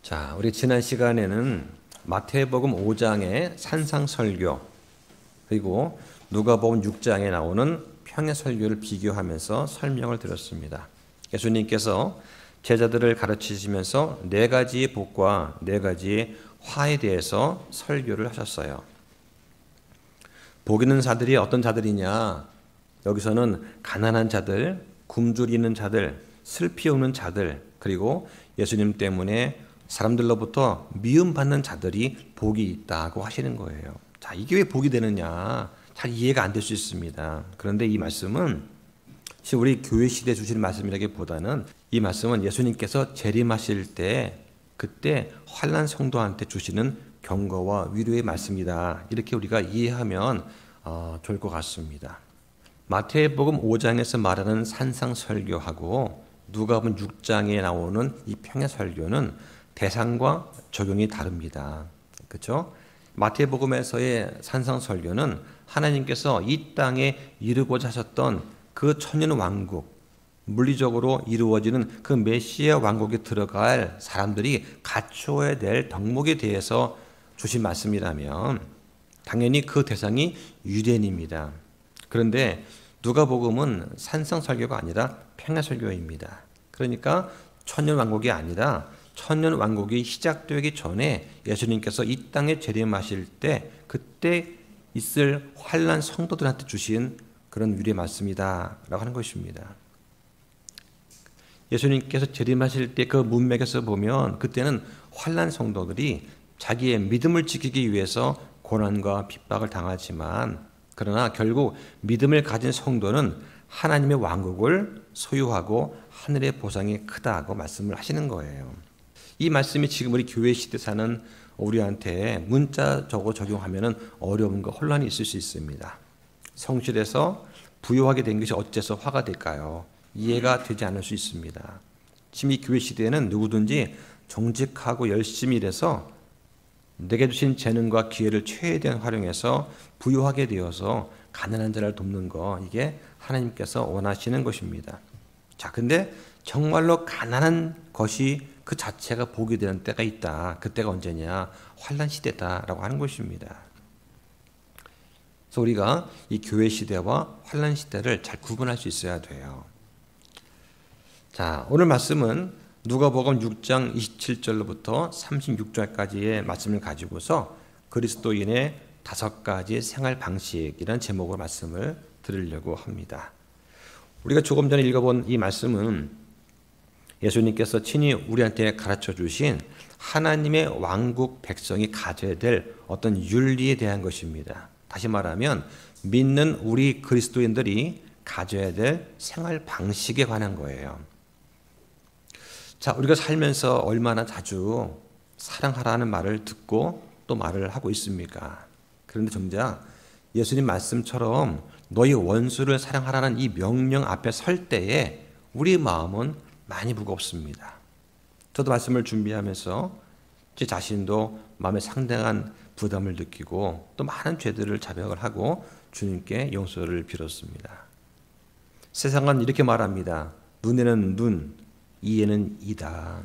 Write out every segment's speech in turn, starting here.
자, 우리 지난 시간에는 마태복음 5장의 산상설교 그리고 누가복음 6장에 나오는 평야설교를 비교하면서 설명을 드렸습니다. 예수님께서 제자들을 가르치시면서 네 가지의 복과 네 가지의 화에 대해서 설교를 하셨어요. 복 있는 자들이 어떤 자들이냐? 여기서는 가난한 자들, 굶주리는 자들, 슬피 없는 자들, 그리고 예수님 때문에 사람들로부터 미움받는 자들이 복이 있다고 하시는 거예요. 자, 이게 왜 복이 되느냐? 잘 이해가 안 될 수 있습니다. 그런데 이 말씀은 우리 교회 시대에 주시는 말씀이라기보다는 이 말씀은 예수님께서 재림하실 때 그때 환난 성도한테 주시는 경고와 위로의 말씀이다. 이렇게 우리가 이해하면 좋을 것 같습니다. 마태복음 5장에서 말하는 산상설교하고 누가복음 6장에 나오는 이 평야설교는 대상과 적용이 다릅니다. 그렇죠? 마태복음에서의 산상설교는 하나님께서 이 땅에 이루고자 하셨던 그 천년 왕국, 물리적으로 이루어지는 그 메시아 왕국에 들어갈 사람들이 갖추어야 될 덕목에 대해서 주신 말씀이라면 당연히 그 대상이 유대인입니다. 그런데 누가복음은 산상설교가 아니라 평야설교입니다. 그러니까 천년 왕국이 아니라 천년 왕국이 시작되기 전에 예수님께서 이 땅에 재림하실 때 그때 있을 환난 성도들한테 주신 그런 위로의 말씀이다라고 하는 것입니다. 예수님께서 재림하실 때 그 문맥에서 보면 그때는 환난 성도들이 자기의 믿음을 지키기 위해서 고난과 핍박을 당하지만 그러나 결국 믿음을 가진 성도는 하나님의 왕국을 소유하고 하늘의 보상이 크다고 말씀을 하시는 거예요. 이 말씀이 지금 우리 교회 시대 사는 우리한테 문자적으로 적용하면 어려움과 혼란이 있을 수 있습니다. 성실해서 부유하게 된 것이 어째서 화가 될까요? 이해가 되지 않을 수 있습니다. 지금 이 교회 시대에는 누구든지 정직하고 열심히 일해서 내게 주신 재능과 기회를 최대한 활용해서 부유하게 되어서 가난한 자를 돕는 거, 이게 하나님께서 원하시는 것입니다. 자, 근데 정말로 가난한 것이 그 자체가 복이 되는 때가 있다. 그때가 언제냐? 환난 시대다라고 하는 것입니다. 그래서 우리가 이 교회 시대와 환난 시대를 잘 구분할 수 있어야 돼요. 자, 오늘 말씀은 누가복음 6장 27절로부터 36절까지의 말씀을 가지고서 그리스도인의 5가지 생활 방식이라는 제목으로 말씀을 드리려고 합니다. 우리가 조금 전에 읽어본 이 말씀은 예수님께서 친히 우리한테 가르쳐 주신 하나님의 왕국 백성이 가져야 될 어떤 윤리에 대한 것입니다. 다시 말하면 믿는 우리 그리스도인들이 가져야 될 생활 방식에 관한 거예요. 자, 우리가 살면서 얼마나 자주 사랑하라는 말을 듣고 또 말을 하고 있습니까? 그런데 정작 예수님 말씀처럼 너희 원수를 사랑하라는 이 명령 앞에 설 때에 우리 마음은 많이 무겁습니다. 저도 말씀을 준비하면서 제 자신도 마음에 상당한 부담을 느끼고 또 많은 죄들을 자백을 하고 주님께 용서를 빌었습니다. 세상은 이렇게 말합니다. 눈에는 눈, 이에는 이다.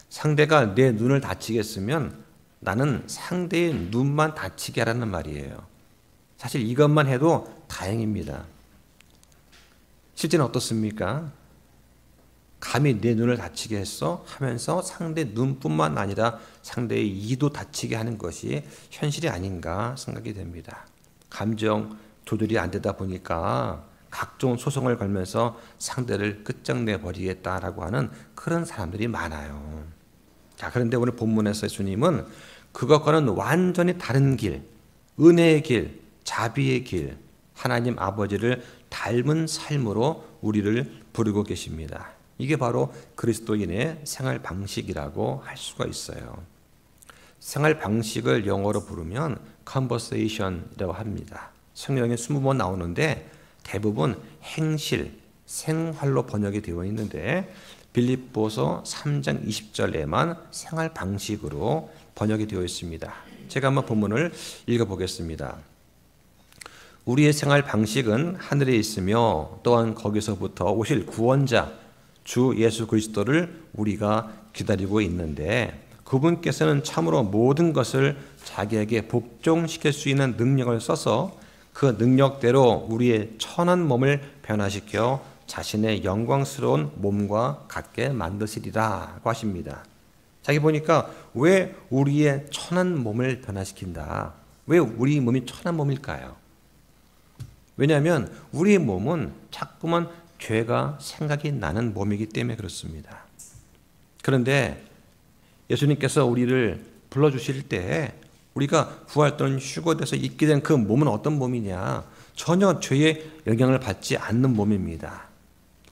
상대가 내 눈을 다치게 했으면 나는 상대의 눈만 다치게 하라는 말이에요. 사실 이것만 해도 다행입니다. 실제는 어떻습니까? 감히 내 눈을 다치게 했어? 하면서 상대 눈뿐만 아니라 상대의 이도 다치게 하는 것이 현실이 아닌가 생각이 됩니다. 감정 조절이 안 되다 보니까 각종 소송을 걸면서 상대를 끝장내 버리겠다라고 하는 그런 사람들이 많아요. 자, 그런데 오늘 본문에서 예수님은 그것과는 완전히 다른 길, 은혜의 길, 자비의 길, 하나님 아버지를 닮은 삶으로 우리를 부르고 계십니다. 이게 바로 그리스도인의 생활 방식이라고 할 수가 있어요. 생활 방식을 영어로 부르면 conversation이라고 합니다. 성경에 20번 나오는데 대부분 행실, 생활로 번역이 되어 있는데 빌립보서 3장 20절에만 생활 방식으로 번역이 되어 있습니다. 제가 한번 본문을 읽어보겠습니다. 우리의 생활 방식은 하늘에 있으며 또한 거기서부터 오실 구원자 주 예수 그리스도를 우리가 기다리고 있는데 그분께서는 참으로 모든 것을 자기에게 복종시킬 수 있는 능력을 써서 그 능력대로 우리의 천한 몸을 변화시켜 자신의 영광스러운 몸과 같게 만드시리라고 하십니다. 자기 보니까 왜 우리의 천한 몸을 변화시킨다? 왜 우리 몸이 천한 몸일까요? 왜냐하면 우리의 몸은 자꾸만 죄가 생각이 나는 몸이기 때문에 그렇습니다. 그런데 예수님께서 우리를 불러주실 때 우리가 부활 또는 휴거돼서 있게 된 그 몸은 어떤 몸이냐? 전혀 죄의 영향을 받지 않는 몸입니다.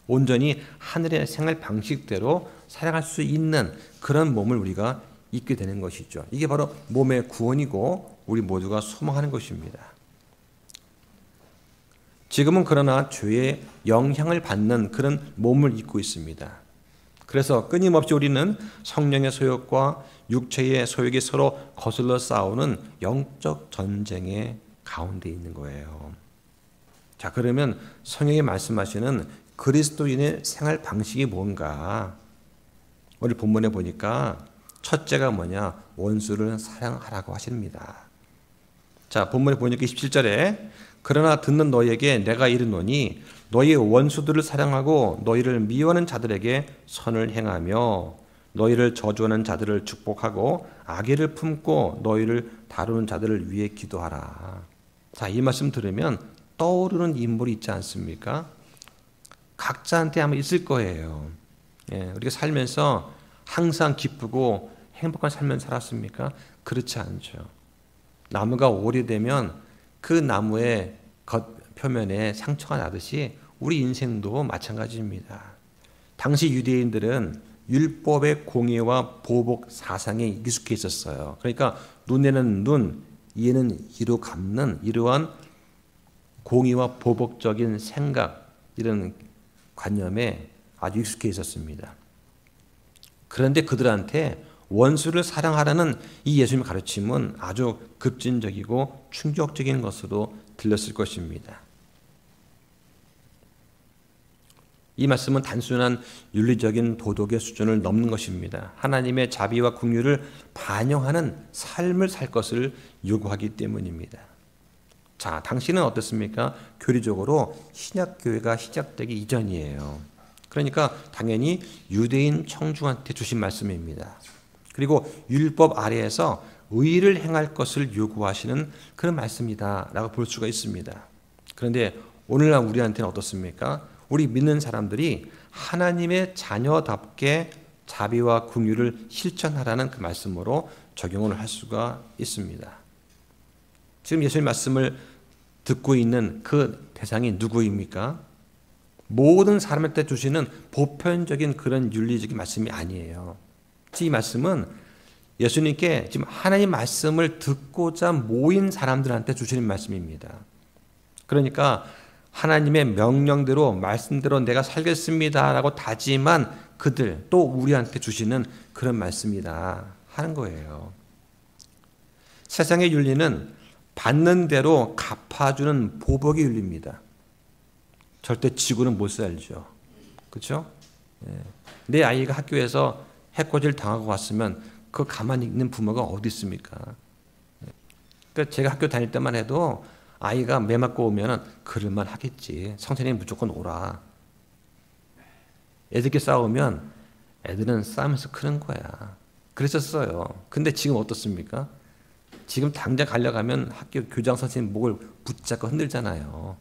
온전히 하늘의 생활 방식대로 살아갈 수 있는 그런 몸을 우리가 입게 되는 것이죠. 이게 바로 몸의 구원이고 우리 모두가 소망하는 것입니다. 지금은 그러나 죄의 영향을 받는 그런 몸을 입고 있습니다. 그래서 끊임없이 우리는 성령의 소욕과 육체의 소욕이 서로 거슬러 싸우는 영적 전쟁의 가운데 있는 거예요. 자, 그러면 성령이 말씀하시는 그리스도인의 생활 방식이 뭔가? 오늘 본문에 보니까 첫째가 뭐냐? 원수를 사랑하라고 하십니다. 자, 본문에 보니까 27절에 그러나 듣는 너희에게 내가 이르노니 너희의 원수들을 사랑하고 너희를 미워하는 자들에게 선을 행하며 너희를 저주하는 자들을 축복하고 악의를 품고 너희를 다루는 자들을 위해 기도하라. 자, 이 말씀 들으면 떠오르는 인물이 있지 않습니까? 각자한테 아마 있을 거예요. 예, 우리가 살면서 항상 기쁘고 행복한 삶을 살았습니까? 그렇지 않죠. 나무가 오래되면 그 나무의 겉 표면에 상처가 나듯이 우리 인생도 마찬가지입니다. 당시 유대인들은 율법의 공의와 보복 사상에 익숙해 있었어요. 그러니까 눈에는 눈, 이에는 이로 갚는 이러한 공의와 보복적인 생각, 이런 관념에 아주 익숙해 있었습니다. 그런데 그들한테 원수를 사랑하라는 이 예수님의 가르침은 아주 급진적이고 충격적인 것으로 들렸을 것입니다. 이 말씀은 단순한 윤리적인 도덕의 수준을 넘는 것입니다. 하나님의 자비와 긍휼을 반영하는 삶을 살 것을 요구하기 때문입니다. 자, 당시는 어떻습니까? 교리적으로 신약교회가 시작되기 이전이에요. 그러니까 당연히 유대인 청중한테 주신 말씀입니다. 그리고 율법 아래에서 의를 행할 것을 요구하시는 그런 말씀이다라고 볼 수가 있습니다. 그런데 오늘날 우리한테는 어떻습니까? 우리 믿는 사람들이 하나님의 자녀답게 자비와 긍휼을 실천하라는 그 말씀으로 적용을 할 수가 있습니다. 지금 예수님 말씀을 듣고 있는 그 대상이 누구입니까? 모든 사람한테 주시는 보편적인 그런 윤리적인 말씀이 아니에요. 이 말씀은 예수님께 지금 하나님 말씀을 듣고자 모인 사람들한테 주시는 말씀입니다. 그러니까 하나님의 명령대로 말씀대로 내가 살겠습니다라고 다짐한 그들 또 우리한테 주시는 그런 말씀이다 하는 거예요. 세상의 윤리는 받는 대로 갚아주는 보복의 윤리입니다. 절대 지고는 못 살죠. 그렇죠? 내 아이가 학교에서 해코지를 당하고 왔으면 그 가만히 있는 부모가 어디 있습니까? 그러니까 제가 학교 다닐 때만 해도 아이가 매 맞고 오면 그럴만 하겠지. 선생님 무조건 오라. 애들끼리 싸우면 애들은 싸우면서 크는 거야. 그랬었어요. 근데 지금 어떻습니까? 지금 당장 가려가면 학교 교장 선생님 목을 붙잡고 흔들잖아요.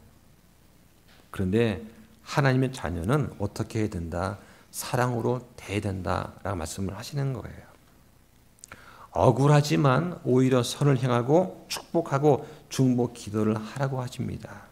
그런데 하나님의 자녀는 어떻게 해야 된다? 사랑으로 대해야 된다라고 말씀을 하시는 거예요. 억울하지만 오히려 선을 행하고 축복하고 중보 기도를 하라고 하십니다.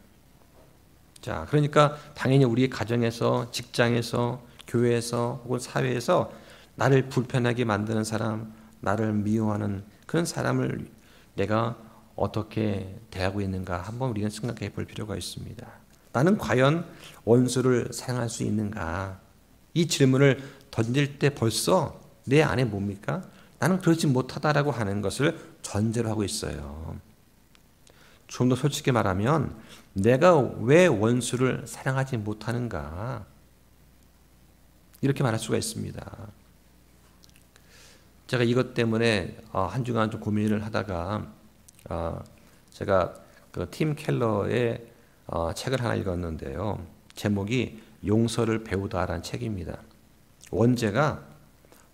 자, 그러니까 당연히 우리 가정에서, 직장에서, 교회에서 혹은 사회에서 나를 불편하게 만드는 사람, 나를 미워하는 그런 사람을 내가 어떻게 대하고 있는가 한번 우리는 생각해 볼 필요가 있습니다. 나는 과연 원수를 사랑할 수 있는가? 이 질문을 던질 때 벌써 내 안에 뭡니까? 나는 그렇지 못하다라고 하는 것을 전제로 하고 있어요. 좀 더 솔직히 말하면 내가 왜 원수를 사랑하지 못하는가? 이렇게 말할 수가 있습니다. 제가 이것 때문에 한 주간 좀 고민을 하다가 제가 그 팀 켈러의 책을 하나 읽었는데요. 제목이 용서를 배우다라는 책입니다. 원제가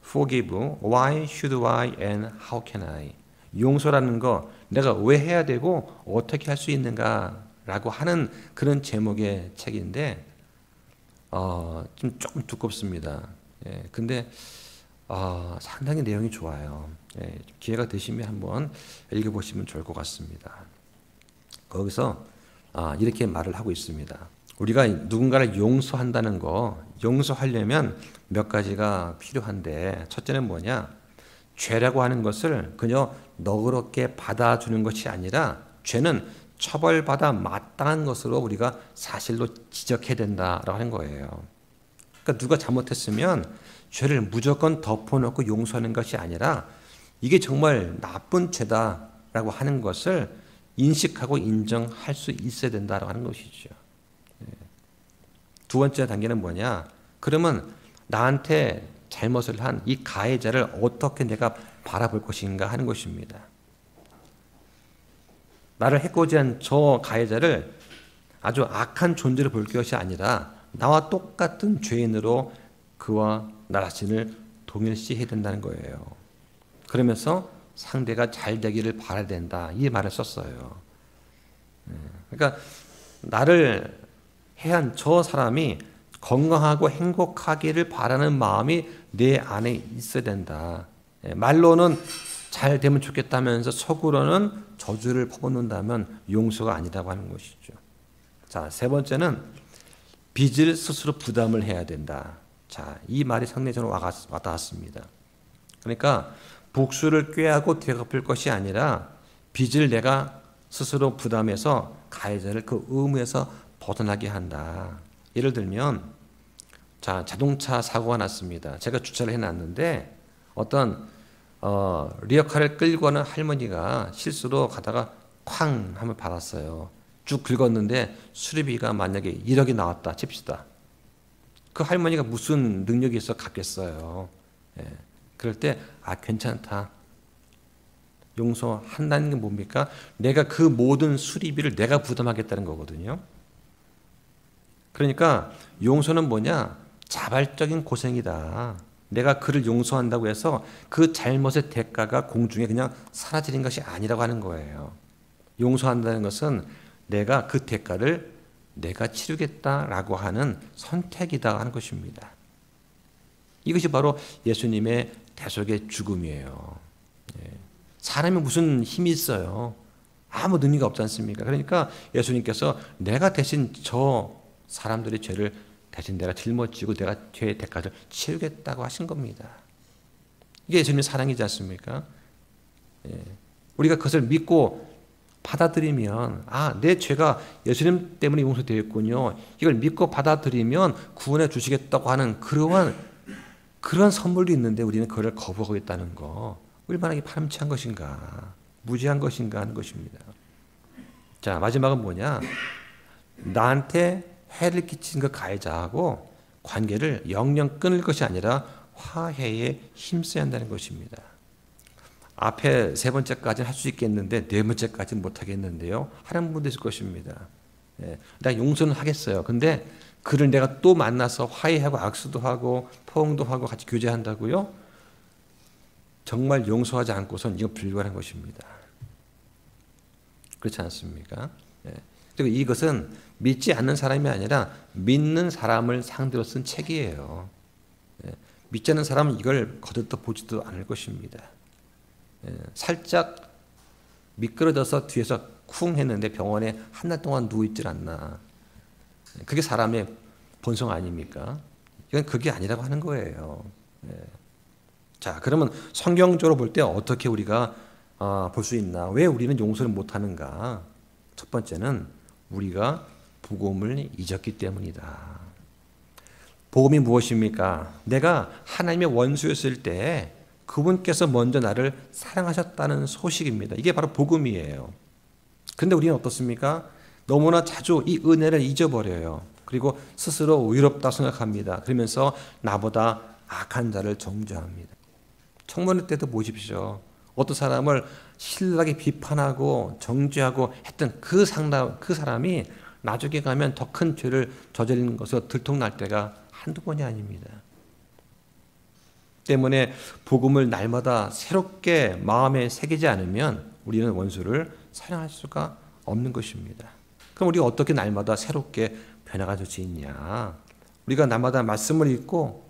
Forgive, Why should I and how can I? 용서라는 거 내가 왜 해야 되고 어떻게 할 수 있는가라고 하는 그런 제목의 책인데 좀 조금 두껍습니다. 예, 근데 상당히 내용이 좋아요. 예, 기회가 되시면 한번 읽어보시면 좋을 것 같습니다. 거기서 이렇게 말을 하고 있습니다. 우리가 누군가를 용서한다는 거, 용서하려면 몇 가지가 필요한데 첫째는 뭐냐? 죄라고 하는 것을 그저 너그럽게 받아주는 것이 아니라 죄는 처벌받아 마땅한 것으로 우리가 사실로 지적해야 된다라고 하는 거예요. 그러니까 누가 잘못했으면 죄를 무조건 덮어놓고 용서하는 것이 아니라 이게 정말 나쁜 죄다라고 하는 것을 인식하고 인정할 수 있어야 된다라고 하는 것이죠. 두 번째 단계는 뭐냐? 그러면 나한테 잘못을 한 이 가해자를 어떻게 내가 바라볼 것인가 하는 것입니다. 나를 해코지한 저 가해자를 아주 악한 존재로 볼 것이 아니라 나와 똑같은 죄인으로 그와 나 자신을 동일시해야 된다는 거예요. 그러면서 상대가 잘 되기를 바라야 된다. 이 말을 썼어요. 그러니까 나를 해한 저 사람이 건강하고 행복하기를 바라는 마음이 내 안에 있어야 된다. 말로는 잘 되면 좋겠다면서 속으로는 저주를 퍼붓는다면 용서가 아니라고 하는 것이죠. 자, 세 번째는 빚을 스스로 부담을 해야 된다. 자, 이 말이 상당히 저는 와닿았습니다. 그러니까 복수를 꾀하고 되갚을 것이 아니라 빚을 내가 스스로 부담해서 가해자를 그 의무에서 벗어나게 한다. 예를 들면 자동차 사고가 났습니다. 제가 주차를 해놨는데 어떤 리어카를 끌고 가는 할머니가 실수로 가다가 쾅 하면 받았어요. 쭉 긁었는데 수리비가 만약에 1억이 나왔다 칩시다. 그 할머니가 무슨 능력이 있어 갚겠어요. 예. 그럴 때 괜찮다. 용서한다는 게 뭡니까? 내가 그 모든 수리비를 내가 부담하겠다는 거거든요. 그러니까 용서는 뭐냐? 자발적인 고생이다. 내가 그를 용서한다고 해서 그 잘못의 대가가 공중에 그냥 사라지는 것이 아니라고 하는 거예요. 용서한다는 것은 내가 그 대가를 내가 치르겠다라고 하는 선택이다 하는 것입니다. 이것이 바로 예수님의 대속의 죽음이에요. 사람이 무슨 힘이 있어요? 아무 능력이 없지 않습니까? 그러니까 예수님께서 내가 대신 저 사람들의 죄를 대신 내가 짊어지고 내가 죄의 대가를 치르겠다고 하신 겁니다. 이게 예수님의 사랑이지 않습니까? 우리가 그것을 믿고 받아들이면 내 죄가 예수님 때문에 용서되었군요. 이걸 믿고 받아들이면 구원해 주시겠다고 하는 그런 선물도 있는데 우리는 그걸 거부하고 있다는 거 얼마나 파렴치한 것인가, 무지한 것인가 하는 것입니다. 자, 마지막은 뭐냐? 나한테 해를 끼친 그 가해자하고 관계를 영영 끊을 것이 아니라 화해에 힘써야 한다는 것입니다. 앞에 세 번째까지는 할 수 있겠는데 네 번째까지는 못하겠는데요. 하는 분도 있을 것입니다. 내가 용서는 하겠어요. 근데 그를 내가 또 만나서 화해하고 악수도 하고 포옹도 하고 같이 교제한다고요? 정말 용서하지 않고선 이건 불가능한 것입니다. 그렇지 않습니까? 그리고 이것은 믿지 않는 사람이 아니라 믿는 사람을 상대로 쓴 책이에요. 믿지 않는 사람은 이걸 거들떠 보지도 않을 것입니다. 살짝 미끄러져서 뒤에서 쿵 했는데 병원에 한 달 동안 누워있질 않나. 그게 사람의 본성 아닙니까? 이건 그게 아니라고 하는 거예요. 자, 그러면 성경적으로 볼 때 어떻게 우리가 볼 수 있나? 왜 우리는 용서를 못하는가? 첫 번째는 우리가 복음을 잊었기 때문이다. 복음이 무엇입니까? 내가 하나님의 원수였을 때 그분께서 먼저 나를 사랑하셨다는 소식입니다. 이게 바로 복음이에요. 그런데 우리는 어떻습니까? 너무나 자주 이 은혜를 잊어버려요. 그리고 스스로 의롭다 생각합니다. 그러면서 나보다 악한 자를 정죄합니다. 청문회 때도 보십시오. 어떤 사람을 신랄하게 비판하고 정죄하고 했던 그 사람이 나중에 가면 더 큰 죄를 저지르는 것으로 들통날 때가 한두 번이 아닙니다. 때문에 복음을 날마다 새롭게 마음에 새기지 않으면 우리는 원수를 사랑할 수가 없는 것입니다. 그럼 우리가 어떻게 날마다 새롭게 변화가 될 수 있냐? 우리가 날마다 말씀을 읽고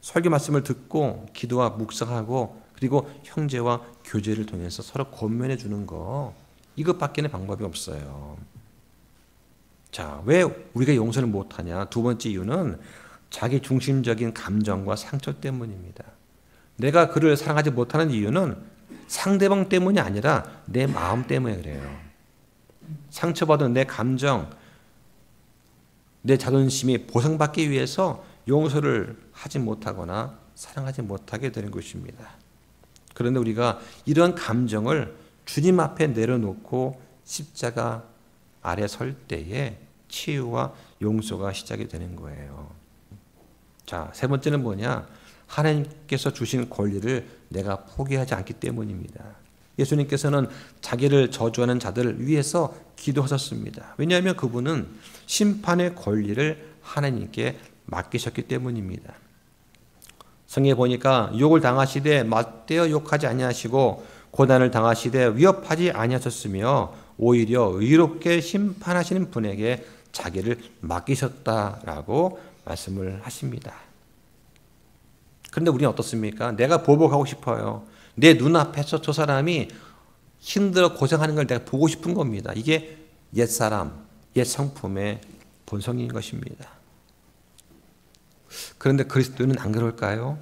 설교 말씀을 듣고 기도와 묵상하고 그리고 형제와 교제를 통해서 서로 권면해 주는 거, 이것밖에는 방법이 없어요. 자, 왜 우리가 용서를 못하냐? 두 번째 이유는 자기 중심적인 감정과 상처 때문입니다. 내가 그를 사랑하지 못하는 이유는 상대방 때문이 아니라 내 마음 때문에 그래요. 상처받은 내 감정, 내 자존심이 보상받기 위해서 용서를 하지 못하거나 사랑하지 못하게 되는 것입니다. 그런데 우리가 이런 감정을 주님 앞에 내려놓고 십자가 아래 설 때에 치유와 용서가 시작이 되는 거예요. 자, 세 번째는 뭐냐? 하나님께서 주신 권리를 내가 포기하지 않기 때문입니다. 예수님께서는 자기를 저주하는 자들을 위해서 기도하셨습니다. 왜냐하면 그분은 심판의 권리를 하나님께 맡기셨기 때문입니다. 성경에 보니까 욕을 당하시되 맞대어 욕하지 아니하시고 고난을 당하시되 위협하지 아니하셨으며 오히려 의롭게 심판하시는 분에게 자기를 맡기셨다라고 말씀을 하십니다. 그런데 우리는 어떻습니까? 내가 보복하고 싶어요. 내 눈앞에서 저 사람이 힘들어 고생하는 걸 내가 보고 싶은 겁니다. 이게 옛사람, 옛 성품의 본성인 것입니다. 그런데 그리스도인은 안 그럴까요?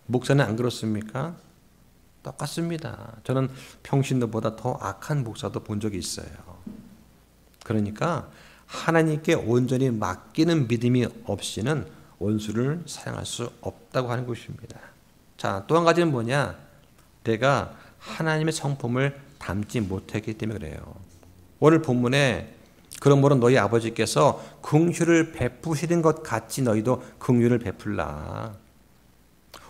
목사는 안 그렇습니까? 똑같습니다. 저는 평신도보다 더 악한 목사도 본 적이 있어요. 그러니까 하나님께 온전히 맡기는 믿음이 없이는 원수를 사랑할 수 없다고 하는 것입니다. 자, 또 한 가지는 뭐냐? 내가 하나님의 성품을 담지 못했기 때문에 그래요. 오늘 본문에 그러므로 너희 아버지께서 긍휼을 베푸시는 것 같이 너희도 긍휼을 베풀라.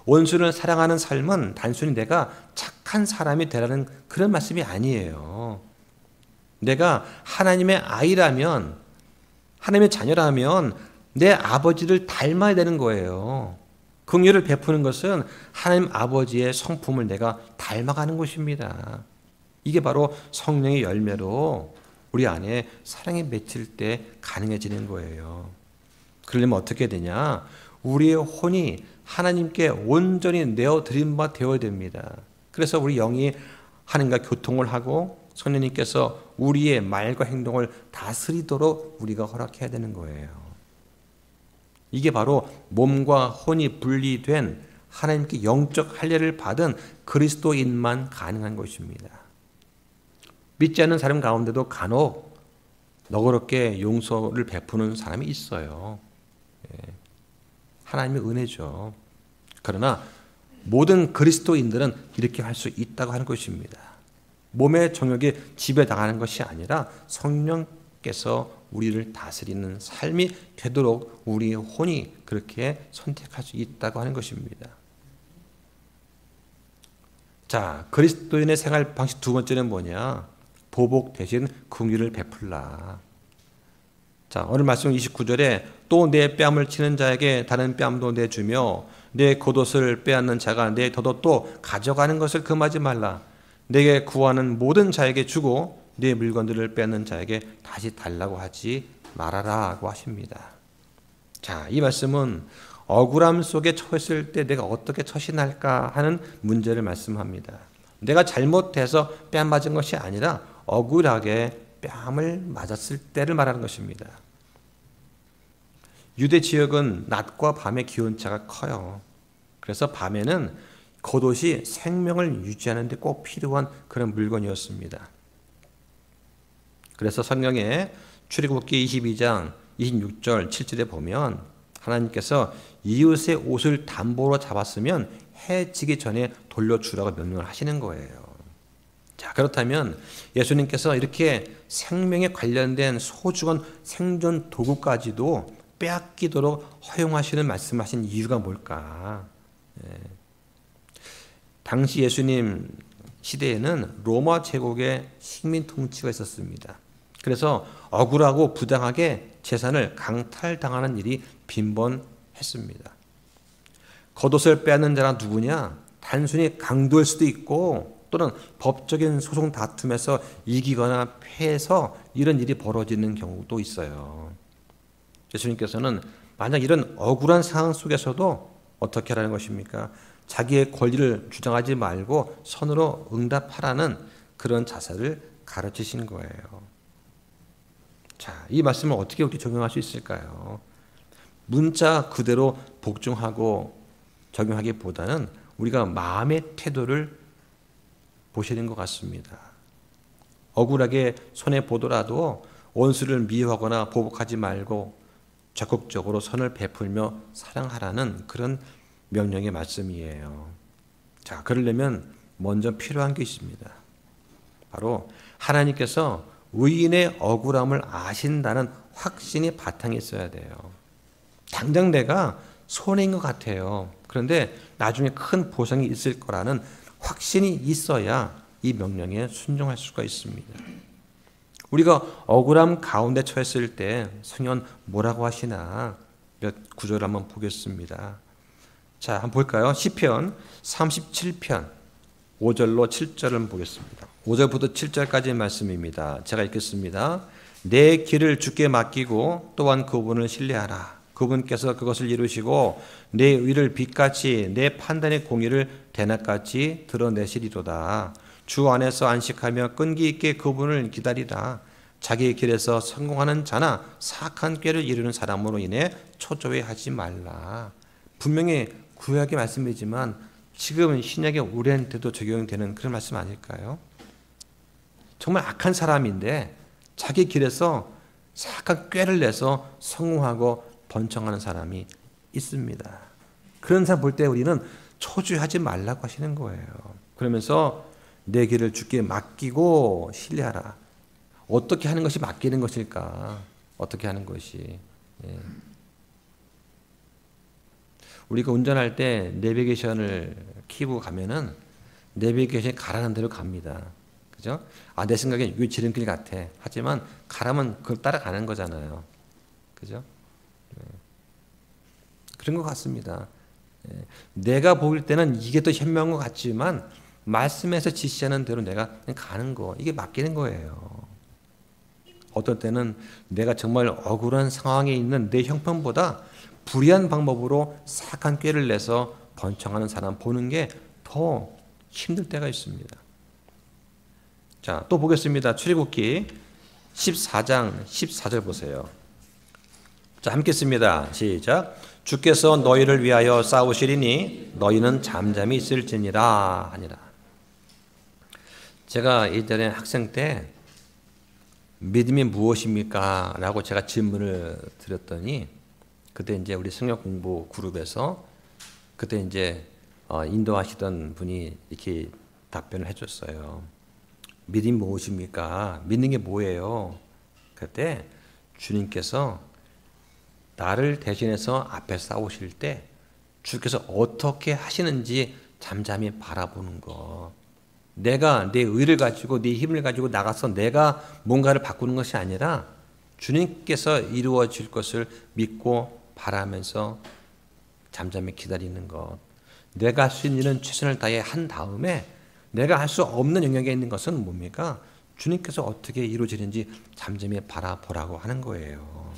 원수를 사랑하는 삶은 단순히 내가 착한 사람이 되라는 그런 말씀이 아니에요. 내가 하나님의 아이라면, 하나님의 자녀라면 내 아버지를 닮아야 되는 거예요. 긍휼을 베푸는 것은 하나님 아버지의 성품을 내가 닮아가는 것입니다. 이게 바로 성령의 열매로 우리 안에 사랑이 맺힐 때 가능해지는 거예요. 그러려면 어떻게 되냐? 우리의 혼이 하나님께 온전히 내어드린 바 되어야 됩니다. 그래서 우리 영이 하나님과 교통을 하고 성령님께서 우리의 말과 행동을 다스리도록 우리가 허락해야 되는 거예요. 이게 바로 몸과 혼이 분리된 하나님께 영적 할례를 받은 그리스도인만 가능한 것입니다. 믿지 않는 사람 가운데도 간혹 너그럽게 용서를 베푸는 사람이 있어요. 하나님의 은혜죠. 그러나 모든 그리스도인들은 이렇게 할 수 있다고 하는 것입니다. 몸의 정욕이 지배 당하는 것이 아니라 성령께서 우리를 다스리는 삶이 되도록 우리의 혼이 그렇게 선택할 수 있다고 하는 것입니다. 자, 그리스도인의 생활 방식 두 번째는 뭐냐? 보복 대신 긍휼을 베풀라. 자, 오늘 말씀 29절에 또 내 뺨을 치는 자에게 다른 뺨도 내주며 내 겉옷을 빼앗는 자가 내 겉옷도 가져가는 것을 금하지 말라. 내게 구하는 모든 자에게 주고 내 물건들을 빼앗는 자에게 다시 달라고 하지 말아라고 하십니다. 자, 이 말씀은 억울함 속에 처했을 때 내가 어떻게 처신할까 하는 문제를 말씀합니다. 내가 잘못해서 뺨 맞은 것이 아니라 억울하게 뺨을 맞았을 때를 말하는 것입니다. 유대 지역은 낮과 밤의 기온차가 커요. 그래서 밤에는 겉옷이 생명을 유지하는 데 꼭 필요한 그런 물건이었습니다. 그래서 성경에 출애굽기 22장 26절 7절에 보면 하나님께서 이웃의 옷을 담보로 잡았으면 해 지기 전에 돌려주라고 명령을 하시는 거예요. 자, 그렇다면 예수님께서 이렇게 생명에 관련된 소중한 생존 도구까지도 빼앗기도록 허용하시는 말씀하신 이유가 뭘까? 당시 예수님 시대에는 로마 제국의 식민 통치가 있었습니다. 그래서 억울하고 부당하게 재산을 강탈당하는 일이 빈번했습니다. 겉옷을 빼앗는 자가 누구냐? 단순히 강도일 수도 있고 또는 법적인 소송 다툼에서 이기거나 패해서 이런 일이 벌어지는 경우도 있어요. 예수님께서는 만약 이런 억울한 상황 속에서도 어떻게 하라는 것입니까? 자기의 권리를 주장하지 말고 선으로 응답하라는 그런 자세를 가르치신 거예요. 자, 이 말씀을 어떻게 우리 적용할 수 있을까요? 문자 그대로 복종하고 적용하기보다는 우리가 마음의 태도를 보시는 것 같습니다. 억울하게 손해보더라도 원수를 미워하거나 보복하지 말고 적극적으로 선을 베풀며 사랑하라는 그런 명령의 말씀이에요. 자, 그러려면 먼저 필요한 게 있습니다. 바로 하나님께서 의인의 억울함을 아신다는 확신이 바탕에 있어야 돼요. 당장 내가 손해인 것 같아요. 그런데 나중에 큰 보상이 있을 거라는 확신이 있어야 이 명령에 순종할 수가 있습니다. 우리가 억울함 가운데 처했을 때 성경 뭐라고 하시나 몇 구절 한번 보겠습니다. 자, 한번 볼까요? 시편 37편 5절로 7절을 보겠습니다. 5절부터 7절까지의 말씀입니다. 제가 읽겠습니다. 내 길을 주께 맡기고 또한 그분을 신뢰하라. 그분께서 그것을 이루시고 내 의를 빛같이 내 판단의 공의를 대낮같이 드러내시리로다. 주 안에서 안식하며 끈기 있게 그분을 기다리라. 자기의 길에서 성공하는 자나 사악한 꾀를 이루는 사람으로 인해 초조해하지 말라. 분명히 구약의 말씀이지만 지금은 신약의 우리한테도 적용되는 그런 말씀 아닐까요? 정말 악한 사람인데 자기 길에서 사악한 꾀를 내서 성공하고 번창하는 사람이 있습니다. 그런 사람 볼 때 우리는 초조하지 말라고 하시는 거예요. 그러면서 내 길을 주께 맡기고 신뢰하라. 어떻게 하는 것이 맡기는 것일까? 어떻게 하는 것이? 예. 우리가 운전할 때 내비게이션을 키고 가면은 내비게이션이 가라는 대로 갑니다. 그죠? 아, 내 생각엔 이게 지름길 같아. 하지만 가라면 그걸 따라가는 거잖아요. 그죠? 그런 것 같습니다. 내가 보일 때는 이게 더 현명한 것 같지만 말씀에서 지시하는 대로 내가 그냥 가는 거, 이게 맡기는 거예요. 어떨 때는 내가 정말 억울한 상황에 있는 내 형편보다 불의한 방법으로 사악한 꾀를 내서 번창하는 사람 보는 게 더 힘들 때가 있습니다. 자, 또 보겠습니다. 출애굽기 14장 14절 보세요. 자, 함께 씁니다. 시작. 주께서 너희를 위하여 싸우시리니 너희는 잠잠히 있을지니라 하니라. 제가 예전에 학생 때 믿음이 무엇입니까? 라고 제가 질문을 드렸더니 그때 이제 우리 성역 공부 그룹에서 그때 이제 인도하시던 분이 이렇게 답변을 해줬어요. 믿음이 무엇입니까? 믿는 게 뭐예요? 그때 주님께서 나를 대신해서 앞에 싸우실 때 주께서 어떻게 하시는지 잠잠히 바라보는 거. 내가 내 의를 가지고 내 힘을 가지고 나가서 내가 뭔가를 바꾸는 것이 아니라 주님께서 이루어질 것을 믿고 바라면서 잠잠히 기다리는 것. 내가 할 수 있는 일은 최선을 다해 한 다음에 내가 할 수 없는 영역에 있는 것은 뭡니까? 주님께서 어떻게 이루어지는지 잠잠히 바라보라고 하는 거예요.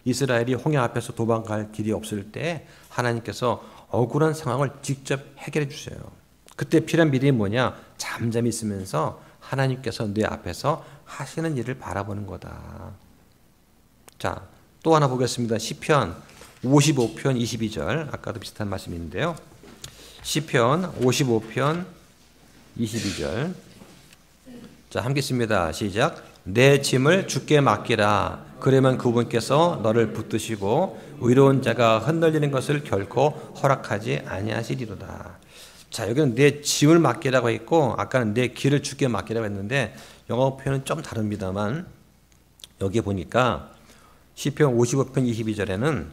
이스라엘이 홍해 앞에서 도망갈 길이 없을 때 하나님께서 억울한 상황을 직접 해결해 주세요. 그때 필요한 믿음이 뭐냐? 잠잠히 있으면서 하나님께서 내 앞에서 하시는 일을 바라보는 거다. 자, 또 하나 보겠습니다. 시편 55편 22절. 아까도 비슷한 말씀인데요. 시편 55편 22절. 자, 함께 씁니다. 시작. 내 짐을 주께 맡기라. 그러면 그분께서 너를 붙드시고 의로운 자가 흔들리는 것을 결코 허락하지 아니하시리로다. 자, 여기는 내 짐을 맡기라고 했고 아까는 내 길을 주께 맡기라고 했는데 영어 표현은 좀 다릅니다만 여기 보니까 시편 55편 22절에는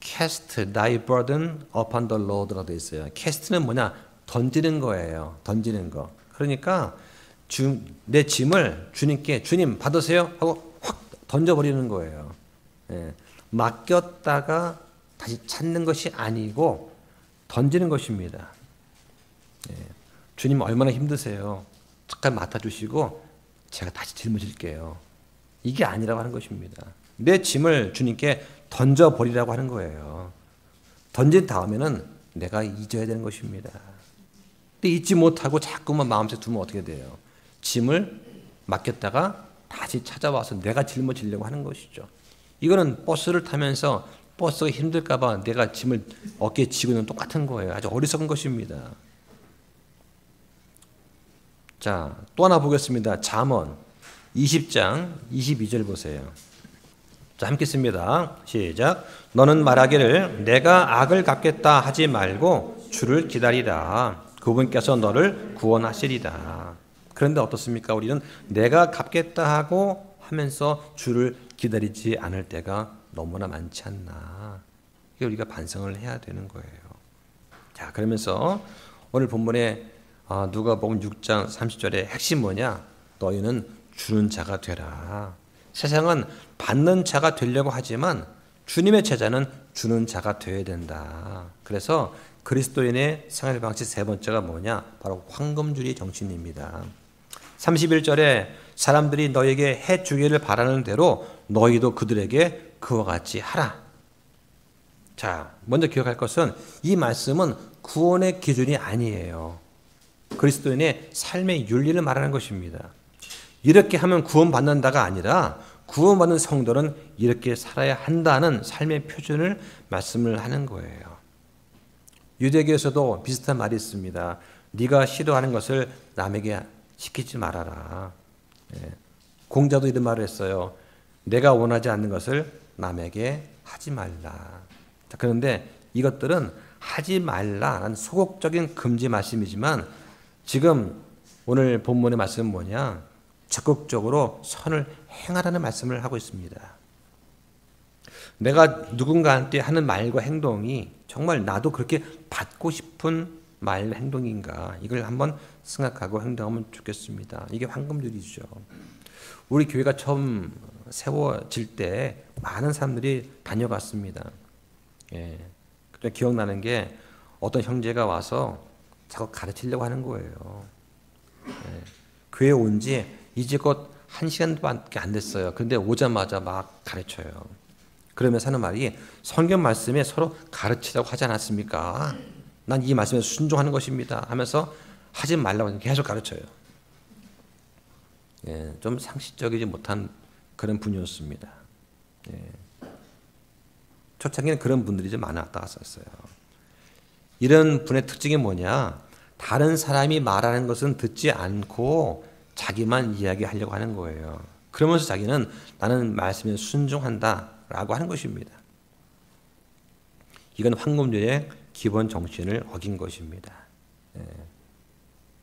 cast thy burden upon the Lord라고 되어 있어요. cast는 뭐냐? 던지는 거예요. 던지는 거. 그러니까 내 짐을 주님께 주님 받으세요 하고 확 던져버리는 거예요. 예. 맡겼다가 다시 찾는 것이 아니고 던지는 것입니다. 예. 주님 얼마나 힘드세요. 잠깐 맡아주시고 제가 다시 짊어질게요. 이게 아니라고 하는 것입니다. 내 짐을 주님께 던져버리라고 하는 거예요. 던진 다음에는 내가 잊어야 되는 것입니다. 근데 잊지 못하고 자꾸만 마음속에 두면 어떻게 돼요? 짐을 맡겼다가 다시 찾아와서 내가 짊어지려고 하는 것이죠. 이거는 버스를 타면서 버스가 힘들까 봐 내가 짐을 어깨에 지고 있는 똑같은 거예요. 아주 어리석은 것입니다. 자, 또 하나 보겠습니다. 잠언 20장 22절 보세요. 자, 함께 씁니다. 시작. 너는 말하기를 내가 악을 갚겠다 하지 말고 주를 기다리라. 그분께서 너를 구원하시리라. 그런데 어떻습니까? 우리는 내가 갚겠다 하고 하면서 주를 기다리지 않을 때가 너무나 많지 않나. 이게 우리가 반성을 해야 되는 거예요. 자, 그러면서 오늘 본문에 누가복음 6장 30절의 핵심 뭐냐? 너희는 주는 자가 되라. 세상은 받는 자가 되려고 하지만 주님의 제자는 주는 자가 되어야 된다. 그래서 그리스도인의 생활 방식 세 번째가 뭐냐? 바로 황금주의 정신입니다. 31절에 사람들이 너에게 해주기를 바라는 대로 너희도 그들에게 그와 같이 하라. 자, 먼저 기억할 것은 이 말씀은 구원의 기준이 아니에요. 그리스도인의 삶의 윤리를 말하는 것입니다. 이렇게 하면 구원받는다가 아니라 구원받는 성도는 이렇게 살아야 한다는 삶의 표준을 말씀을 하는 거예요. 유대교에서도 비슷한 말이 있습니다. 네가 싫어하는 것을 남에게 시키지 말아라. 공자도 이런 말을 했어요. 내가 원하지 않는 것을 남에게 하지 말라. 그런데 이것들은 하지 말라라는 소극적인 금지 말씀이지만 지금 오늘 본문의 말씀은 뭐냐? 적극적으로 선을 행하라는 말씀을 하고 있습니다. 내가 누군가한테 하는 말과 행동이 정말 나도 그렇게 받고 싶은 말, 행동인가? 이걸 한번 생각하고 행동하면 좋겠습니다. 이게 황금줄이죠. 우리 교회가 처음 세워질 때 많은 사람들이 다녀갔습니다. 예. 기억나는 게 어떤 형제가 와서 자꾸 가르치려고 하는 거예요. 예. 교회 온 지 이제 곧 1시간밖에 안 됐어요. 그런데 오자마자 막 가르쳐요. 그러면서 하는 말이 성경 말씀에 서로 가르치라고 하지 않았습니까? 난 이 말씀에 순종하는 것입니다. 하면서 하지 말라고 계속 가르쳐요. 예, 좀 상식적이지 못한 그런 분이었습니다. 예. 초창기에는 그런 분들이 좀 많았다 갔었어요. 이런 분의 특징이 뭐냐? 다른 사람이 말하는 것은 듣지 않고 자기만 이야기하려고 하는 거예요. 그러면서 자기는 나는 말씀에 순종한다라고 하는 것입니다. 이건 황금주의 기본 정신을 어긴 것입니다. 예.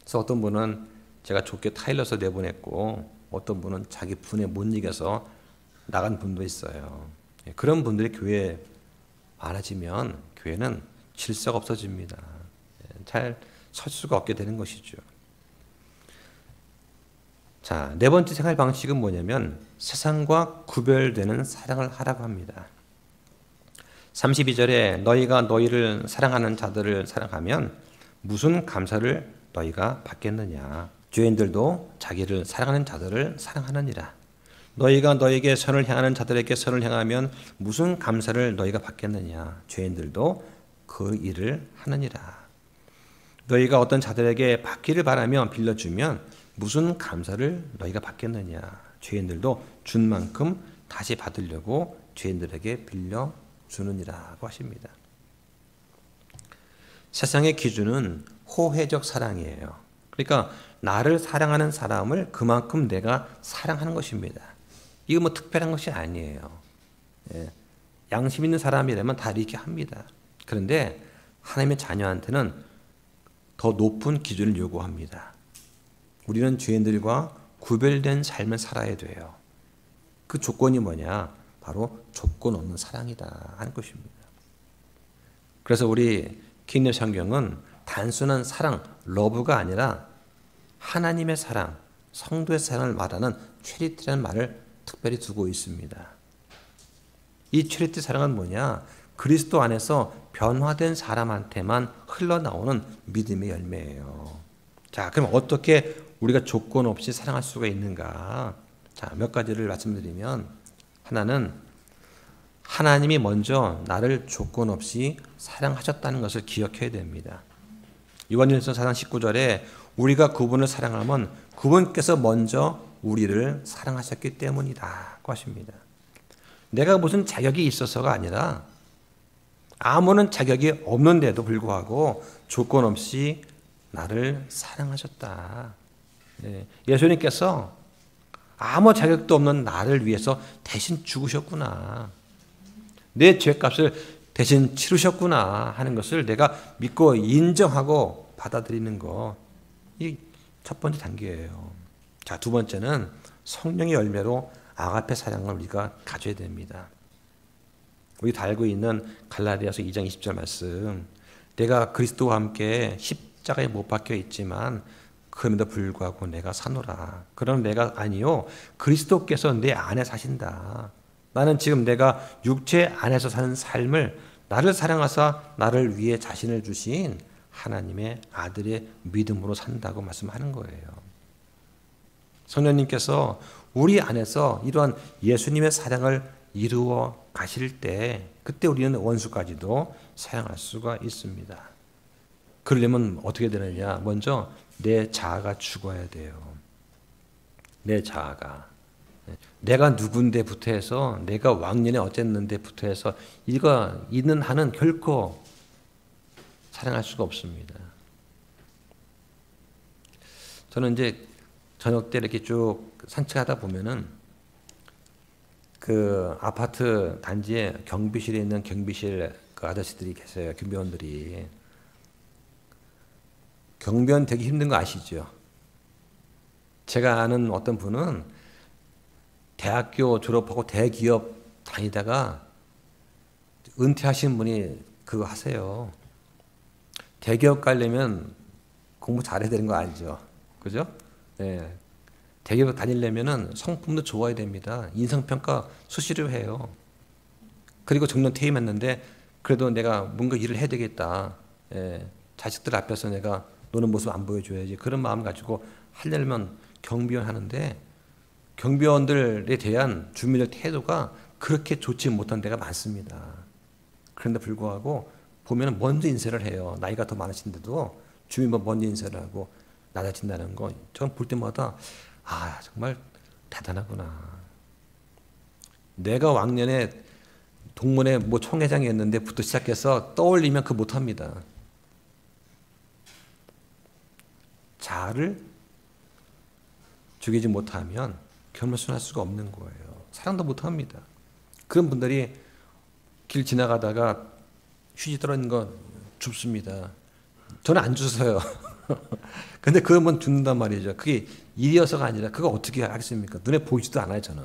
그래서 어떤 분은 제가 좋게 타일러서 내보냈고 어떤 분은 자기 분에 못 이겨서 나간 분도 있어요. 예. 그런 분들이 교회에 많아지면 교회는 질서가 없어집니다. 예. 잘 설 수가 없게 되는 것이죠. 자, 네 번째 생활 방식은 뭐냐면 세상과 구별되는 사랑을 하라고 합니다. 32절에 너희가 너희를 사랑하는 자들을 사랑하면 무슨 감사를 너희가 받겠느냐. 죄인들도 자기를 사랑하는 자들을 사랑하느니라. 너희가 너에게 선을 향하는 자들에게 선을 향하면 무슨 감사를 너희가 받겠느냐. 죄인들도 그 일을 하느니라. 너희가 어떤 자들에게 받기를 바라며 빌려주면 무슨 감사를 너희가 받겠느냐. 죄인들도 준 만큼 다시 받으려고 죄인들에게 빌려주느니라고 하십니다. 세상의 기준은 호혜적 사랑이에요. 그러니까 나를 사랑하는 사람을 그만큼 내가 사랑하는 것입니다. 이거 뭐 특별한 것이 아니에요. 예. 양심 있는 사람이라면 다 이렇게 합니다. 그런데 하나님의 자녀한테는 더 높은 기준을 요구합니다. 우리는 죄인들과 구별된 삶을 살아야 돼요. 그 조건이 뭐냐? 바로 조건 없는 사랑이다 하는 것입니다. 그래서 우리 킹덤 성경은 단순한 사랑, 러브가 아니라 하나님의 사랑, 성도의 사랑을 말하는 체리티라는 말을 특별히 두고 있습니다. 이 체리티 사랑은 뭐냐? 그리스도 안에서 변화된 사람한테만 흘러나오는 믿음의 열매예요. 자, 그럼 어떻게 우리가 조건 없이 사랑할 수가 있는가? 자, 몇 가지를 말씀드리면, 하나는 하나님이 먼저 나를 조건 없이 사랑하셨다는 것을 기억해야 됩니다. 요한일서 4장 19절에 우리가 그분을 사랑하면 그분께서 먼저 우리를 사랑하셨기 때문이다고 하십니다. 내가 무슨 자격이 있어서가 아니라 아무런 자격이 없는데도 불구하고 조건 없이 나를 사랑하셨다. 예수님께서 아무 자격도 없는 나를 위해서 대신 죽으셨구나. 내 죄값을 대신 치르셨구나 하는 것을 내가 믿고 인정하고 받아들이는 거. 이 첫 번째 단계예요. 자, 두 번째는 성령의 열매로 아가페 사랑을 우리가 가져야 됩니다. 우리 다 알고 있는 갈라디아서 2장 20절 말씀. 내가 그리스도와 함께 십자가에 못 박혀 있지만 그럼에도 불구하고 내가 사노라. 그러나 내가 아니요. 그리스도께서 내 안에 사신다. 나는 지금 내가 육체 안에서 사는 삶을 나를 사랑하사 나를 위해 자신을 주신 하나님의 아들의 믿음으로 산다고 말씀하는 거예요. 성령님께서 우리 안에서 이러한 예수님의 사랑을 이루어 가실 때 그때 우리는 원수까지도 사랑할 수가 있습니다. 그러려면 어떻게 되느냐? 먼저 내 자아가 죽어야 돼요. 내 자아가. 내가 누군데부터 해서 내가 왕년에 어쨌는데부터 해서 이거 있는 한은 결코 사랑할 수가 없습니다. 저는 이제 저녁 때 이렇게 쭉 산책하다 보면은 그 아파트 단지에 경비실에 있는 경비실 그 아저씨들이 계세요. 경비원들이. 경비원 되기 힘든 거 아시죠? 제가 아는 어떤 분은 대학교 졸업하고 대기업 다니다가 은퇴하신 분이 그거 하세요. 대기업 가려면 공부 잘해야 되는 거 알죠? 그죠? 네. 대기업 다니려면은 성품도 좋아야 됩니다. 인성평가 수시로 해요. 그리고 정년 퇴임했는데 그래도 내가 뭔가 일을 해야 되겠다. 예. 자식들 앞에서 내가 노는 모습 안 보여줘야지. 그런 마음 가지고 하려면 경비원 하는데 경비원들에 대한 주민의 태도가 그렇게 좋지 못한 데가 많습니다. 그런데 불구하고 보면 먼저 인쇄를 해요. 나이가 더 많으신데도 주민분 먼저 인쇄를 하고 낮아진다는 거. 저는 볼 때마다 아 정말 대단하구나. 내가 왕년에 동문회 뭐 총회장이었는데부터 시작해서 떠올리면 그 못합니다. 자아를 죽이지 못하면 겸손할 수가 없는 거예요. 사랑도 못합니다. 그런 분들이 길 지나가다가 휴지 떨어진 거 줍습니다. 저는 안 주서요. 근데 그건 뭐 죽는단 말이죠. 그게 일이어서가 아니라 그거 어떻게 하겠습니까? 눈에 보이지도 않아요, 저는.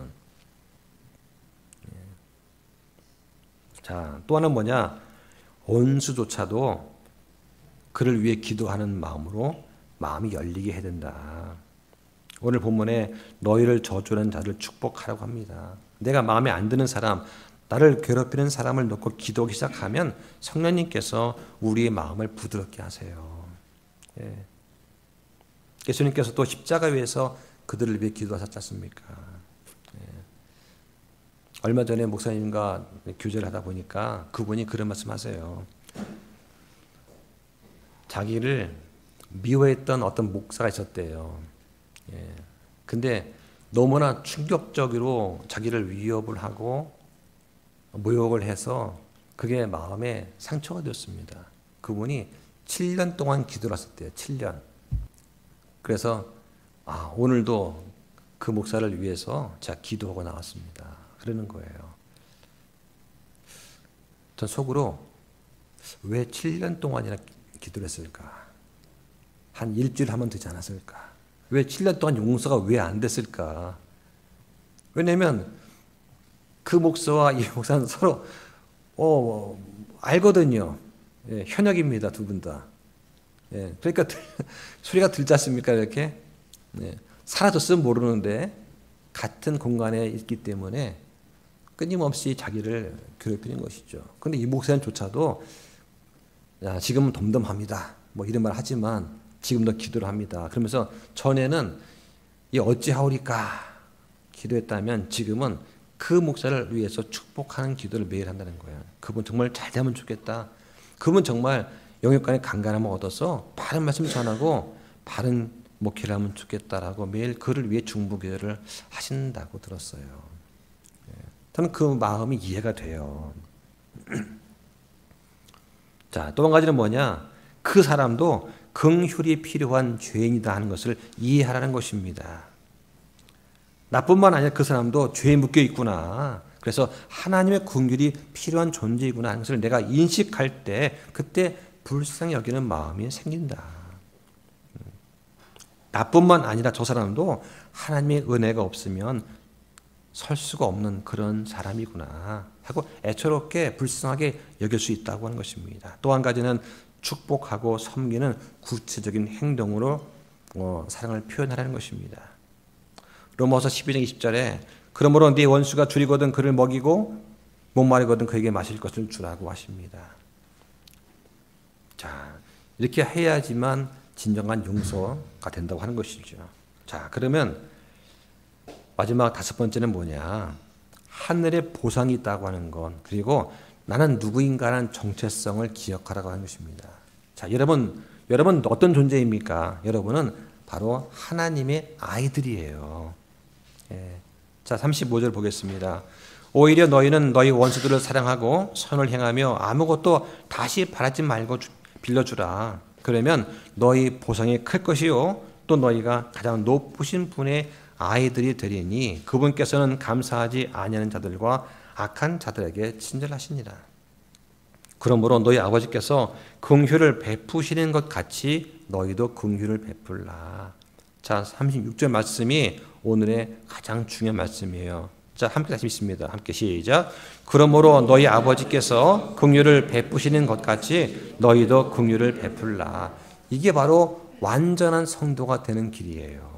자, 또 하나는 뭐냐? 원수조차도 그를 위해 기도하는 마음으로 마음이 열리게 해야 된다. 오늘 본문에 너희를 저주하는 자를 축복하라고 합니다. 내가 마음에 안 드는 사람, 나를 괴롭히는 사람을 놓고 기도하기 시작하면 성령님께서 우리의 마음을 부드럽게 하세요. 예. 예수님께서 또 십자가 위에서 그들을 위해 기도하셨지 않습니까? 예. 얼마 전에 목사님과 교제를 하다 보니까 그분이 그런 말씀하세요. 자기를 미워했던 어떤 목사가 있었대요. 예. 근데 너무나 충격적으로 자기를 위협을 하고 모욕을 해서 그게 마음에 상처가 되었습니다. 그분이 7년 동안 기도를 하셨대요. 7년. 그래서 오늘도 그 목사를 위해서 제가 기도하고 나왔습니다. 그러는 거예요. 전 속으로 왜 7년 동안이나 기도를 했을까? 한 일주일 하면 되지 않았을까? 왜 7년 동안 용서가 왜 안 됐을까? 왜냐면 그 목사와 이 목사는 서로 알거든요. 예, 현역입니다, 두 분 다. 예, 그러니까 소리가 들지 않습니까, 이렇게? 예, 사라졌으면 모르는데 같은 공간에 있기 때문에 끊임없이 자기를 괴롭히는 것이죠. 그런데 이 목사님조차도 지금은 덤덤합니다. 뭐 이런 말 하지만 지금도 기도를 합니다. 그러면서 전에는 이 어찌하오리까 기도했다면 지금은 그 목사를 위해서 축복하는 기도를 매일 한다는 거예요. 그분 정말 잘 되면 좋겠다. 그분 정말 영역간의 강간함을 얻어서 바른 말씀 전하고 바른 목회를 하면 좋겠다라고 매일 그를 위해 중보기도를 하신다고 들었어요. 저는 그 마음이 이해가 돼요. 자, 또 한 가지는 뭐냐? 그 사람도 긍휼이 필요한 죄인이다 하는 것을 이해하라는 것입니다. 나뿐만 아니라 그 사람도 죄에 묶여 있구나. 그래서 하나님의 긍휼이 필요한 존재이구나 하는 것을 내가 인식할 때 그때 불쌍히 여기는 마음이 생긴다. 나뿐만 아니라 저 사람도 하나님의 은혜가 없으면 설 수가 없는 그런 사람이구나 하고 애처롭게 불쌍하게 여길 수 있다고 하는 것입니다. 또 한 가지는 축복하고 섬기는 구체적인 행동으로 사랑을 표현하라는 것입니다. 로마서 12장 20절에 그러므로 네 원수가 줄이거든 그를 먹이고 목마르거든 그에게 마실 것을 주라고 하십니다. 자, 이렇게 해야지만 진정한 용서가 된다고 하는 것이죠. 자, 그러면 마지막 다섯 번째는 뭐냐? 하늘의 보상이 있다고 하는 것, 그리고 나는 누구인가라는 정체성을 기억하라고 하는 것입니다. 자, 여러분 어떤 존재입니까? 여러분은 바로 하나님의 아이들이에요. 예. 자, 35절 보겠습니다. 오히려 너희는 너희 원수들을 사랑하고 선을 행하며 아무것도 다시 바라지 말고 빌려주라. 그러면 너희 보상이 클 것이요 또 너희가 가장 높으신 분의 아이들이 되리니 그분께서는 감사하지 아니하는 자들과 악한 자들에게 친절하시니라. 그러므로 너희 아버지께서 긍휼을 베푸시는 것 같이 너희도 긍휼을 베풀라. 자, 36절 말씀이 오늘의 가장 중요한 말씀이에요. 자, 함께 다시 읽습니다. 함께 시작. 그러므로 너희 아버지께서 긍휼을 베푸시는 것 같이 너희도 긍휼을 베풀라. 이게 바로 완전한 성도가 되는 길이에요.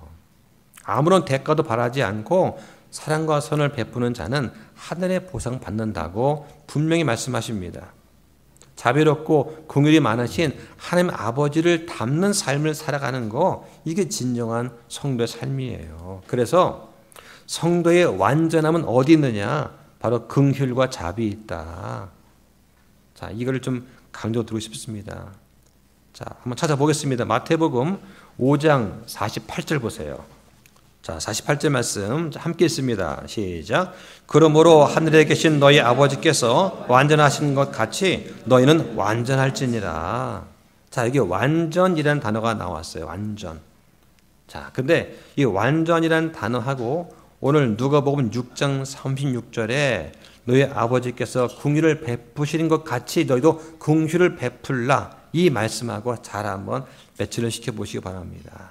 아무런 대가도 바라지 않고 사랑과 선을 베푸는 자는 하늘의 보상 받는다고 분명히 말씀하십니다. 자비롭고 긍휼이 많으신 하나님 아버지를 닮는 삶을 살아가는 거, 이게 진정한 성도의 삶이에요. 그래서 성도의 완전함은 어디 있느냐? 바로 긍휼과 자비에 있다. 자, 이걸 좀 강조드리고 싶습니다. 자, 한번 찾아보겠습니다. 마태복음 5장 48절 보세요. 자, 48절 말씀 함께 읽습니다. 시작. 그러므로 하늘에 계신 너희 아버지께서 완전하신 것 같이 너희는 완전할지니라. 자, 여기 완전이라는 단어가 나왔어요. 완전. 자, 근데 이 완전이라는 단어하고 오늘 누가복음 6장 36절에 너희 아버지께서 긍휼을 베푸시는 것 같이 너희도 긍휼을 베풀라. 이 말씀하고 잘 한번 매치를 시켜보시기 바랍니다.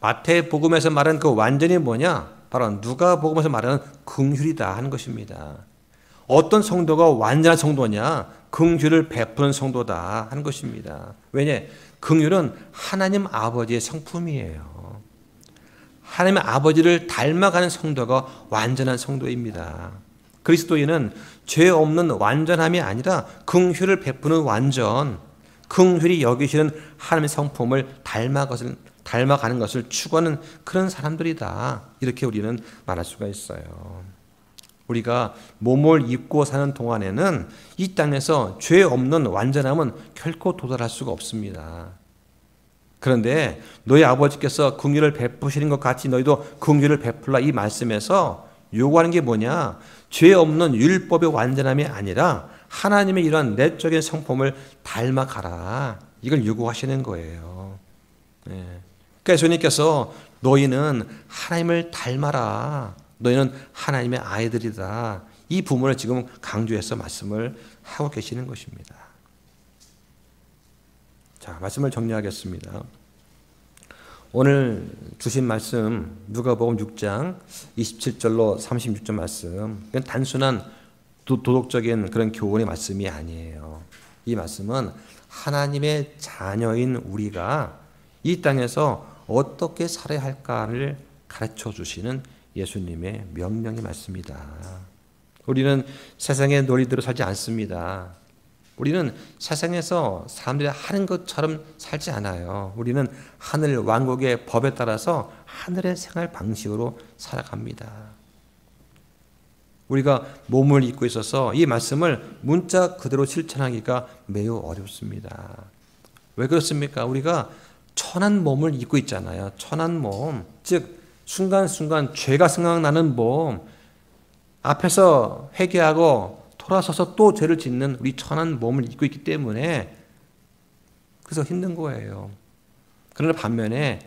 마태복음에서 말하는 그 완전이 뭐냐? 바로 누가복음에서 말하는 긍휼이다 하는 것입니다. 어떤 성도가 완전한 성도냐? 긍휼을 베푸는 성도다 하는 것입니다. 왜냐? 긍휼은 하나님 아버지의 성품이에요. 하나님 아버지를 닮아가는 성도가 완전한 성도입니다. 그리스도인은 죄 없는 완전함이 아니라 긍휼을 베푸는 완전, 긍휼히 여기시는 하나님의 성품을 닮아가는 것을 추구하는 그런 사람들이다. 이렇게 우리는 말할 수가 있어요. 우리가 몸을 입고 사는 동안에는 이 땅에서 죄 없는 완전함은 결코 도달할 수가 없습니다. 그런데 너희 아버지께서 긍휼을 베푸시는 것 같이 너희도 긍휼을 베풀라. 이 말씀에서 요구하는 게 뭐냐? 죄 없는 율법의 완전함이 아니라 하나님의 이러한 내적인 성품을 닮아가라. 이걸 요구하시는 거예요. 그러니까 예수님께서 너희는 하나님을 닮아라. 너희는 하나님의 아이들이다. 이 부분을 지금 강조해서 말씀을 하고 계시는 것입니다. 자, 말씀을 정리하겠습니다. 오늘 주신 말씀 누가복음 6장 27절로 36절 말씀, 이건 단순한 도덕적인 그런 교훈의 말씀이 아니에요. 이 말씀은 하나님의 자녀인 우리가 이 땅에서 어떻게 살아야 할까를 가르쳐 주시는 예수님의 명령의 말씀이다. 우리는 세상의 논리대로 살지 않습니다. 우리는 세상에서 사람들이 하는 것처럼 살지 않아요. 우리는 하늘 왕국의 법에 따라서 하늘의 생활 방식으로 살아갑니다. 우리가 몸을 입고 있어서 이 말씀을 문자 그대로 실천하기가 매우 어렵습니다. 왜 그렇습니까? 우리가 천한 몸을 입고 있잖아요. 천한 몸, 즉 순간순간 죄가 생각나는 몸, 앞에서 회개하고 돌아서서 또 죄를 짓는 우리 천한 몸을 입고 있기 때문에 그래서 힘든 거예요. 그러나 반면에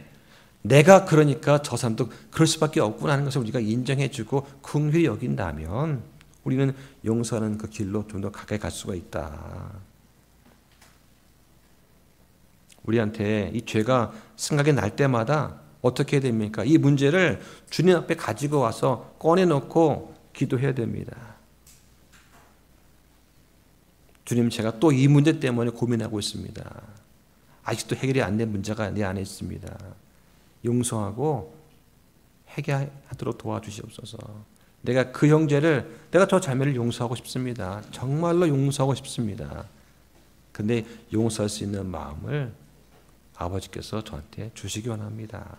내가 그러니까 저 사람도 그럴 수밖에 없구나 하는 것을 우리가 인정해주고 긍휼히 여긴다면 우리는 용서하는 그 길로 좀 더 가까이 갈 수가 있다. 우리한테 이 죄가 생각이 날 때마다 어떻게 해야 됩니까? 이 문제를 주님 앞에 가지고 와서 꺼내놓고 기도해야 됩니다. 주님, 제가 또 이 문제 때문에 고민하고 있습니다. 아직도 해결이 안 된 문제가 내 안에 있습니다. 용서하고 해결하도록 도와주시옵소서. 내가 그 형제를, 내가 저 자매를 용서하고 싶습니다. 정말로 용서하고 싶습니다. 근데 용서할 수 있는 마음을 아버지께서 저한테 주시기 원합니다.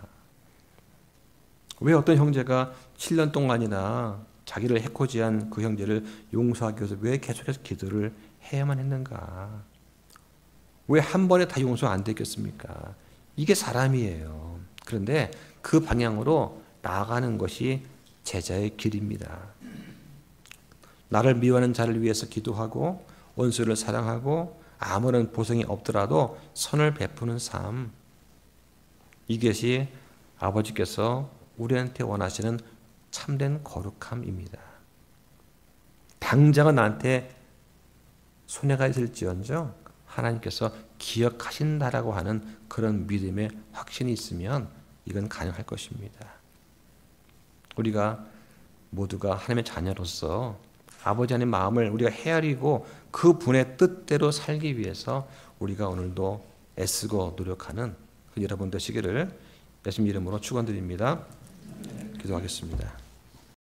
왜 어떤 형제가 7년 동안이나 자기를 해코지한 그 형제를 용서하기 위해서 왜 계속해서 기도를 해야만 했는가? 왜 한 번에 다 용서 안 되겠습니까? 이게 사람이에요. 그런데 그 방향으로 나아가는 것이 제자의 길입니다. 나를 미워하는 자를 위해서 기도하고 원수를 사랑하고 아무런 보상이 없더라도 선을 베푸는 삶, 이것이 아버지께서 우리한테 원하시는 참된 거룩함입니다. 당장은 나한테 손해가 있을지언정 하나님께서 기억하신다라고 하는 그런 믿음의 확신이 있으면 이건 가능할 것입니다. 우리가 모두가 하나님의 자녀로서 아버지 하나님의 마음을 우리가 헤아리고 그 분의 뜻대로 살기 위해서 우리가 오늘도 애쓰고 노력하는 여러분 되시기를 예수님 이름으로 축원드립니다. 기도하겠습니다.